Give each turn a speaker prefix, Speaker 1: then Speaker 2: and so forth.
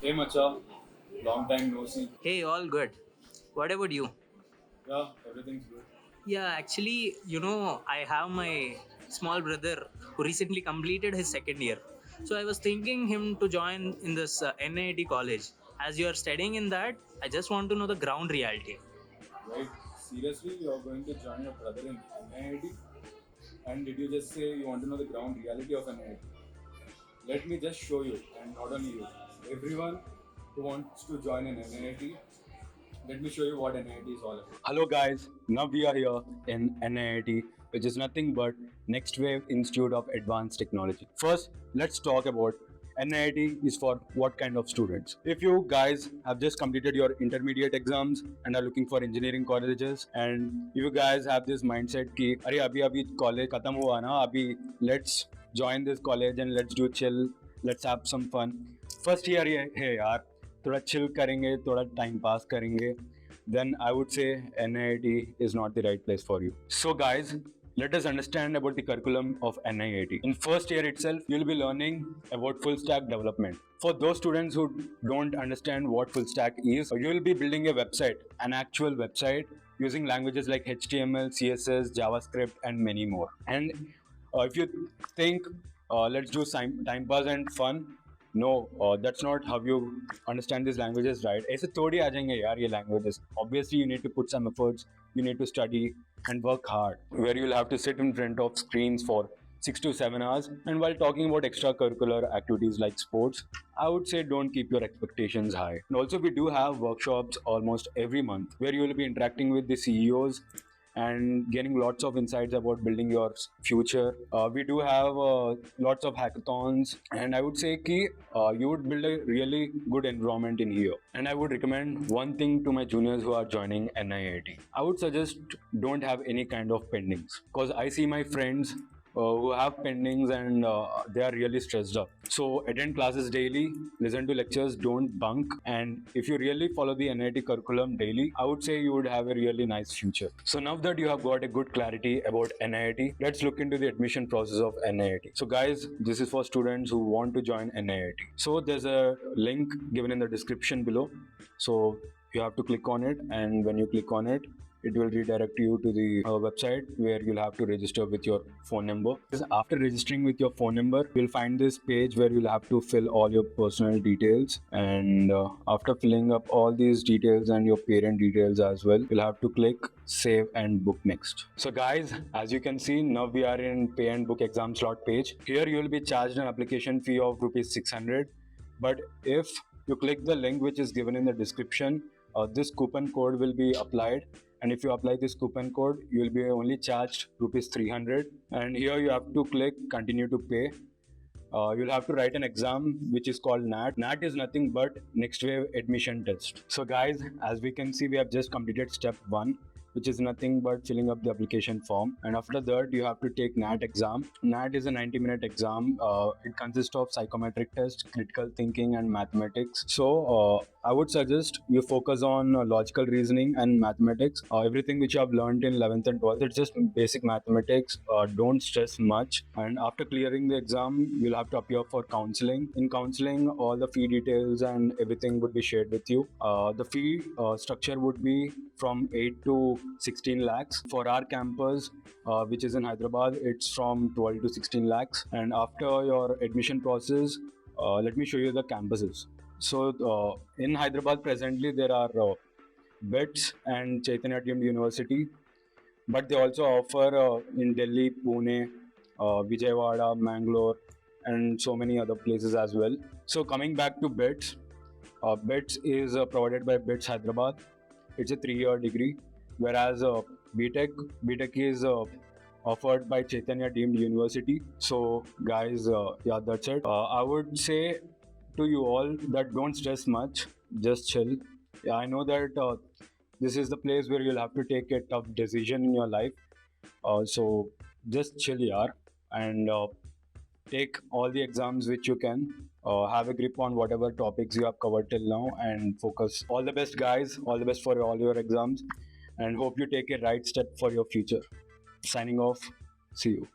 Speaker 1: Hey Macha, long time no see.
Speaker 2: Hey, all good. What about you?
Speaker 1: Yeah, everything's good.
Speaker 2: Yeah, actually, I have my small brother who recently completed his second year. So I was thinking him to join in this NIT college. As you are studying in that, I just want to know the ground reality.
Speaker 1: Right? Seriously, you're going to join your brother in NIIT? And did you just say you want to know the ground reality of NIIT? Let me just show you, and not only you, everyone who wants to join an NIIT, let me show you what NIIT is all about. Hello guys, now we are here in NIIT, which is nothing but Next Wave Institute of Advanced Technology. First, let's talk about NIIT is for what kind of students. If you guys have just completed your intermediate exams and are looking for engineering colleges, and if you guys have this mindset कि अरे अभी college खत्म हुआ ना अभी let's join this college and let's do chill, let's have some fun. First year ये है यार, थोड़ा chill करेंगे, थोड़ा time pass करेंगे, then I would say NIIT is not the right place for you. So guys, let us understand about the curriculum of NIIT. In first year itself, you'll be learning about full stack development. For those students who don't understand what full stack is, you will be building a website, an actual website using languages like HTML, CSS, JavaScript, and many more. And if you think let's do time pass and fun, no, that's not how you understand these languages, right? ऐसे थोड़ी आ जाएंगे यार ये languages. Obviously, you need to put some efforts. You need to study and work hard. Where you'll have to sit in front of screens for 6 to 7 hours. And while talking about extracurricular activities like sports, I would say don't keep your expectations high. And also, we do have workshops almost every month where you will be interacting with the CEOs and getting lots of insights about building your future. We do have lots of hackathons, and I would say ki, you would build a really good environment in here. And I would recommend one thing to my juniors who are joining NIIT. I would suggest don't have any kind of pendings because I see my friends who have pendings and they are really stressed up. So attend classes daily, listen to lectures, don't bunk. And if you really follow the NIT curriculum daily, I would say you would have a really nice future. So now that you have got a good clarity about NIT, let's look into the admission process of NIT. So guys, this is for students who want to join NIT. So there's a link given in the description below. So you have to click on it, and when you click on it, it will redirect you to the website where you'll have to register with your phone number. After registering with your phone number, you'll find this page where you'll have to fill all your personal details. And after filling up all these details and your parent details as well, you'll have to click save and book next. So guys, as you can see, now we are in pay and book exam slot page. Here you will be charged an application fee of rupees 600. But if you click the link which is given in the description, this coupon code will be applied, and if you apply this coupon code, you will be only charged rupees 300. And here you have to click continue to pay. You'll have to write an exam which is called NAT. NAT is nothing but Next Wave Admission Test. So guys, as we can see, we have just completed step 1, which is nothing but filling up the application form. And after that, you have to take NAT exam. NAT is a 90-minute exam. It consists of psychometric test, critical thinking, and mathematics. So I would suggest you focus on logical reasoning and mathematics. Everything which you have learned in 11th and 12th, it's just basic mathematics. Don't stress much. And after clearing the exam, you'll have to appear for counseling. In counseling, all the fee details and everything would be shared with you. The fee structure would be from 8 to 16 lakhs. For our campus, which is in Hyderabad, it's from 12 to 16 lakhs. And after your admission process, let me show you the campuses. So in Hyderabad presently there are BITS and Chaitanya Deemed University, but they also offer in Delhi, Pune, Vijayawada, Mangalore, and so many other places as well. So coming back to BITS, BITS is provided by BITS Hyderabad. It's a 3-year degree, whereas BTech is offered by Chaitanya Deemed University. So guys, yeah, that's it. I would say to you all that don't stress much, just chill. Yeah, I know that this is the place where you'll have to take a tough decision in your life. So just chill, yaar, and take all the exams which you can. Have a grip on whatever topics you have covered till now and focus. All the best, guys. All the best for all your exams, and hope you take a right step for your future. Signing off. See you.